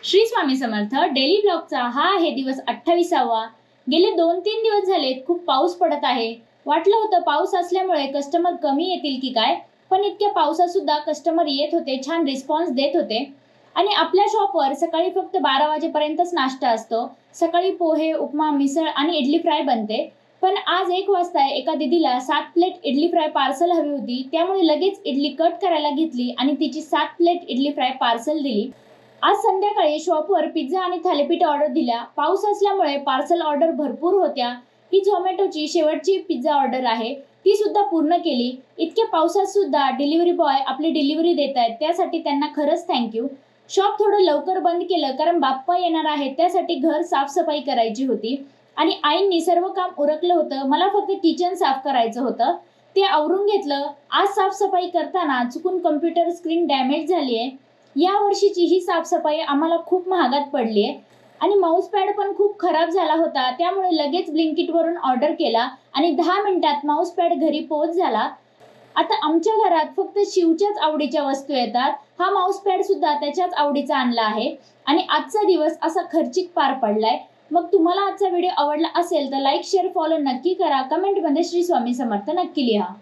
Shri Swami Samarth. Daily ब्लॉगचा हा आहे दिवस 28वा. गेले 2-3 दिवस झालेत खूप पाऊस पडत आहे. वाटलं होतं पाऊस असल्यामुळे कस्टमर कमी येतील की काय, पण इतक्या पावसात सुद्धा कस्टमर येत होते, छान रिस्पॉन्स देत होते. आणि आपल्या शॉपवर सकाळी फक्त 12 वाजेपर्यंतच नाश्ता असतो. सकाळी पोहे, उपमा, मिसळ आणि इडली फ्राय बनते. पण आज 1 वाजता एका दीदीला 7 प्लेट इडली फ्राय पार्सल हवी होती, त्यामुळे लगेच इडली कट करायला घेतली आणि तिची 7 प्लेट इडली फ्राय पार्सल दिली. आज संध्याकाळी शॉपवर पिझ्झा आणि थालीपीठ ऑर्डर दिल्या. पाऊस असल्यामुळे पार्सल ऑर्डर भरपूर होत्या. ही झोमॅटोची शेवटची पिझ्झा ऑर्डर आहे, ती सुद्धा पूर्ण केली. इतक्या पावसात सुद्धा डिलिव्हरी बॉय आपली डिलिव्हरी देत आहेत, त्यासाठी त्यांना खरंच थँक्यू. शॉप थोडं लवकर बंद केलं कारण बाप्पा येणार आहेत, त्यासाठी घर साफसफाई करायची होती आणि आईंनी सर्व काम उरकलं होतं. मला फक्त किचन साफ करायचं होतं, ते आवरून घेतलं. आज साफसफाई करताना चुकून कम्प्युटर स्क्रीन डॅमेज झाली आहे. या वर्षीची ही साफसफाई आम्हाला खूप महागात पडली आहे आणि माऊस पॅड पण खूप खराब झाला होता, त्यामुळे लगेच ब्लिंकिटवरून ऑर्डर केला आणि 10 मिनिटात माऊस पॅड घरी पोहोच झाला. आता आमच्या घरात फक्त शिवच्याच आवडीच्या वस्तू येतात. हा माऊस पॅड सुद्धा त्याच्याच आवडीचा आणला आहे आणि आजचा दिवस असा खर्चिक पार पडलाय. मग तुम्हाला आजचा व्हिडिओ आवडला असेल तर लाईक, शेअर, फॉलो नक्की करा. कमेंटमध्ये श्री स्वामी समर्थ नक्की लिहा.